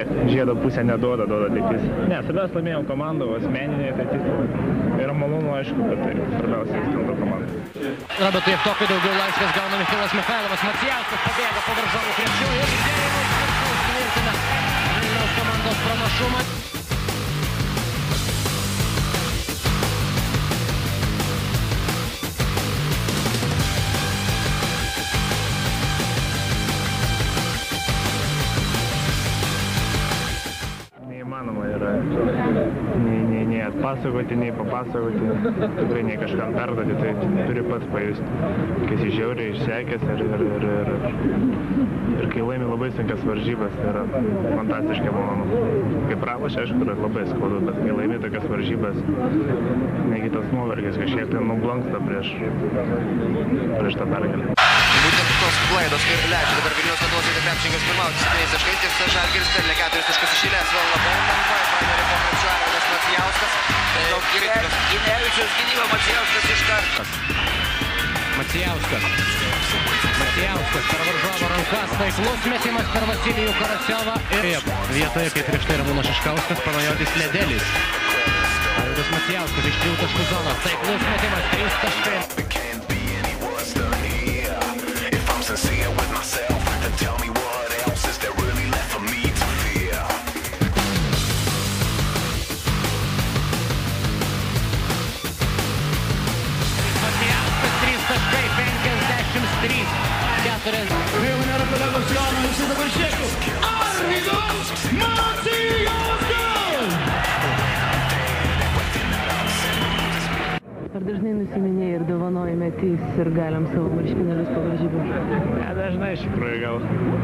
tiek, žiedo pusė neduoda tik jis. Ne, svarbiausia laimėjom komandą, asmeniniai, tai yra malonu, aišku, bet tai svarbiausia skeldo komanda. Robertui Jevtokui daugiau laisvės gauna Michailas Michailovas, Macijauskas pabėga po varžovų krepšiu ir Džeremas tvirtina Vilniaus komandos pranašumą. Neįmanoma yra nei atpasakoti, nei papasakoti, tikrai nei kažkam perduoti, tai turi pats pajusti, kai esi žiauriai išsekęs ir kai laimi labai sunkias varžybas, tai yra fantastiškai malonu. Kai pralošia, aišku, yra labai skaudu, bet kai laimi tokias varžybas, negi tas nuovargis kažkiek tai nublanksta prieš tą pergalę. Būtent tos klaidos ir leidžia dabar Vilniaus Lietuvos ryto krepšininkas pirmauti 7 taškais, tiesa Žalgiris pelnė 4 taškus iš eilės, vėl labai lengvai praneria po krepšiu Arvydas Macijauskas. Daug kritikos. Ginevičiaus gynyba, Macijauskas iš karto. Macijauskas per varžovo rankas, taiklus metimas per Vasilijų Karasiovą ir vietoje, kaip prieš tai Ramūnas Šiškauskas, Panajotis Ledelis. Arvydas Macijauskas iš 3 taškų zonos, taiklus metimas, 3 taškai. Sincere with myself, then tell me what else is there really left for me to fear. Macijauskas 3 taškai, 53, 4. Vėl nėra kolegos Jono, visi dabar žiūrėkų. Arvydas Macijauskas! Ar dažnai nusiminėjai ir dovanoji metys ir galiam savo marškinėlius po varžybų? Ne, dažnai iš tikrųjų gal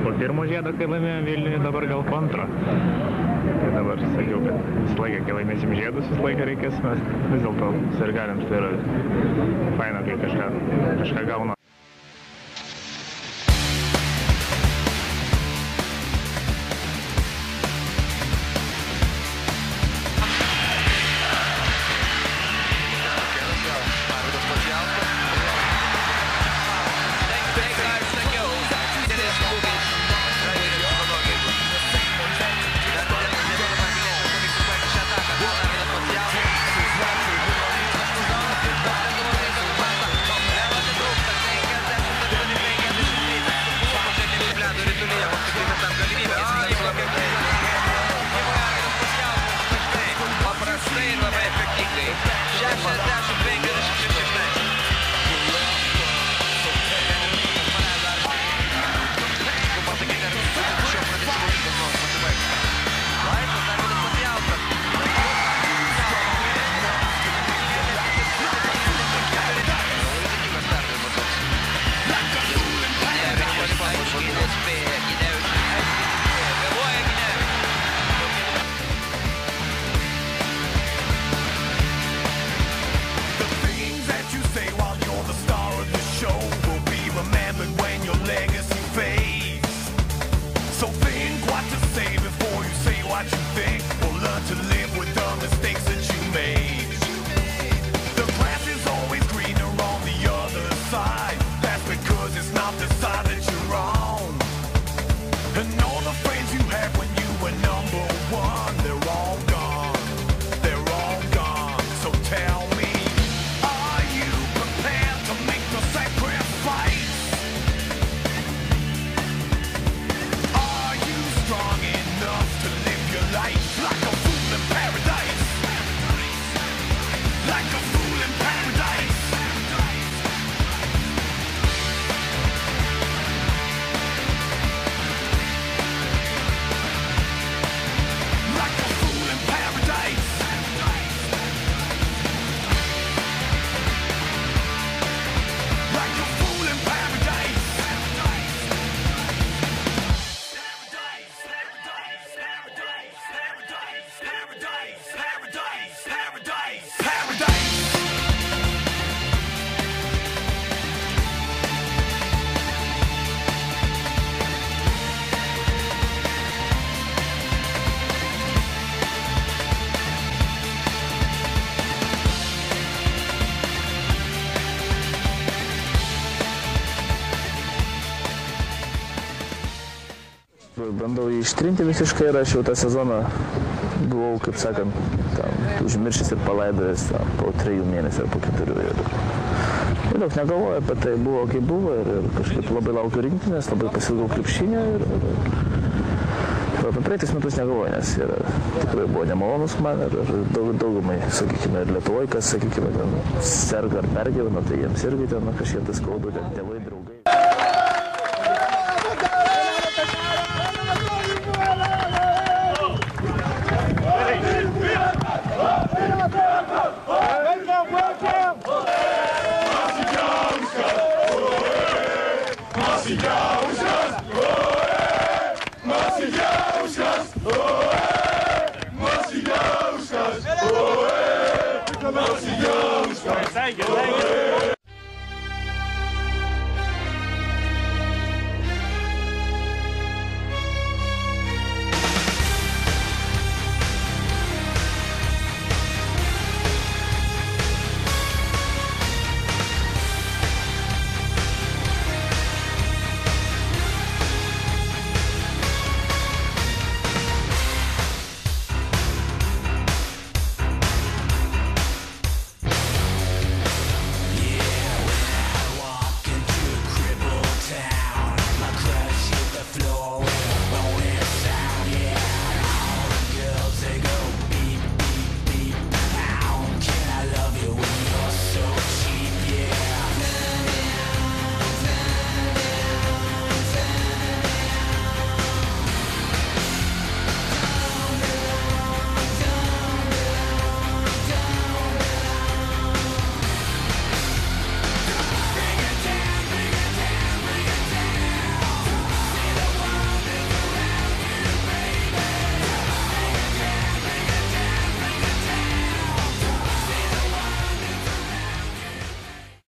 po pirmo žiedo, kai laimėjom Vilniuje, dabar gal po antro. Tai dabar sakiau, kad visą laiką, kai laimėsim žiedus, visą laiką reikės mes vis dėlto sirgaliams, tai yra faina, kai kažką gauna. bandau jį ištrinti visiškai ir aš jau tą sezoną buvau, kaip sakant, užmiršęs ir palaidojęs po 3 mėnesių ar po 4. Ir daug negalvoju apie tai, buvo kaip buvo ir kažkaip labai laukiu rinktinės, labai pasilgau krepšinio ir apie praeitis metus negalvoju, nes tikrai buvo nemalonus man ir daugumai, sakykime, ir Lietuvoje, kas, sakykime, serga ar pergyvena, tai jiems irgi ten kažkiek tai skaudu, ten tėvai, draugai. Thank you.